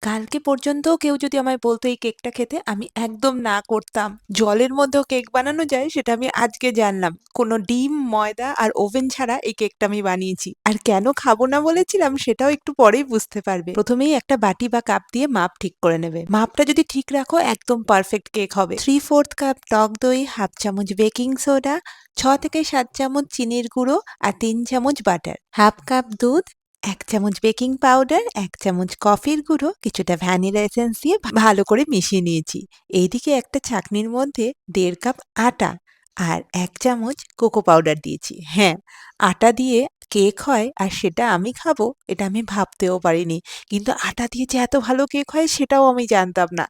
কালকে পর্যন্তও কেউ যদি আমায় বলতো এই কেকটা খেতে, আমি একদম না করতাম। জলের মধ্যেও কেক বানানো যায় সেটা আমি আজকে জানলাম। কোনো ডিম, ময়দা আর ওভেন ছাড়া এই কেকটা আমি বানিয়েছি। আর কেন খাবো না বলেছিলাম সেটাও একটু পরেই বুঝতে পারবে। প্রথমেই একটা বাটি বা কাপ দিয়ে মাপ ঠিক করে নেবে। মাপটা যদি ঠিক রাখো একদম পারফেক্ট কেক হবে। 3/4 কাপ টক দই, 1/2 চামচ বেকিং সোডা, 6 থেকে 7 চামচ চিনির গুঁড়ো আর 3 চামচ বাটার, 1/2 কাপ দুধ, 1 চামচ বেকিং পাউডার, 1 চামচ কফির গুঁড়ো, কিছুটা ভ্যানিলা এসেন্স দিয়ে ভালো করে মিশিয়ে নিয়েছি। এইদিকে একটা ছাঁকনির মধ্যে 1.5 কাপ আটা আর 1 চামচ কোকো পাউডার দিয়েছি। হ্যাঁ, আটা দিয়ে কেক হয় আর সেটা আমি খাবো এটা আমি ভাবতেও পারিনি। কিন্তু আটা দিয়ে যে এত ভালো কেক হয় সেটাও আমি জানতাম না।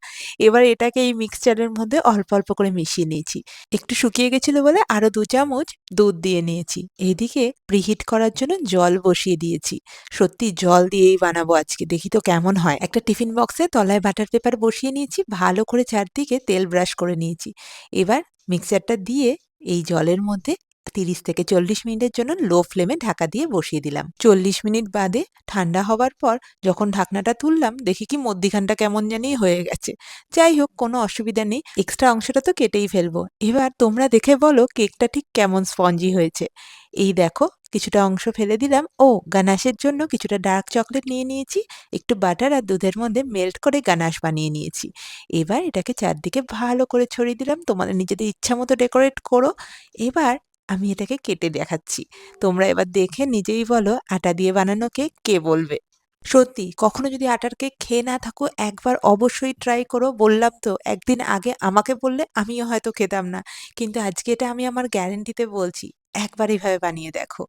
এবার এটাকে এই মিক্সচারের মধ্যে অল্প, অল্প করে মিশিয়ে নিয়েছি। একটু শুকিয়ে গেছিল বলে আরো 2 চামচ দুধ দিয়ে নিয়েছি। এদিকে প্রিহিট করার জন্য জল বসিয়ে দিয়েছি। সত্যি জল দিয়েই বানাবো আজকে। দেখি তো কেমন হয়। একটা টিফিন বক্সে তলায় বাটার পেপার বসিয়ে নিয়েছি। ভালো করে চারদিকে তেল ব্রাশ করে নিয়েছি। এবার মিক্সচারটা দিয়ে এই জলের মধ্যে 30 থেকে 40 মিনিটের জন্য লো ফ্লেমে ঢাকা দিয়ে বসিয়ে দিলাম। 40 মিনিট বাদে ঠান্ডা হবার পর যখন ঢাকনাটা তুললাম দেখি কি মধ্যিখানটা কেমন জানি হয়ে গেছে। যাই হোক কোনো অসুবিধা নেই। এক্সট্রা অংশটা তো কেটেই ফেলবো। এবার তোমরা দেখে বলো কেকটা ঠিক কেমন স্পঞ্জি হয়েছে। এই দেখো কিছুটা অংশ ফেলে দিলাম। ও গানাশের জন্য কিছুটা ডার্ক চকোলেট নিয়ে নিয়েছি। একটু বাটার আর দুধের মধ্যে মেল্ট করে গানাশ বানিয়ে নিয়েছি। এবার এটাকে চারদিকে ভালো করে ছড়িয়ে দিলাম। তোমাদের নিজেদের ইচ্ছামতো ডেকোরেট করো। এবার আমি এটাকে কেটে দেখাচ্ছি। তোমরা এবার দেখে নিজেই বলো আটা দিয়ে বানানো কেক কে বলবে? সত্যি কখনো যদি আটার কেক খেয়ে না থাকো একবার অবশ্যই ট্রাই করো। বললাম তো একদিন আগে আমাকে বললে আমিও হয়তো খেতাম না। কিন্তু আজকে এটা আমি আমার গ্যারান্টিতে বলছি। একবার এভাবে বানিয়ে দেখো।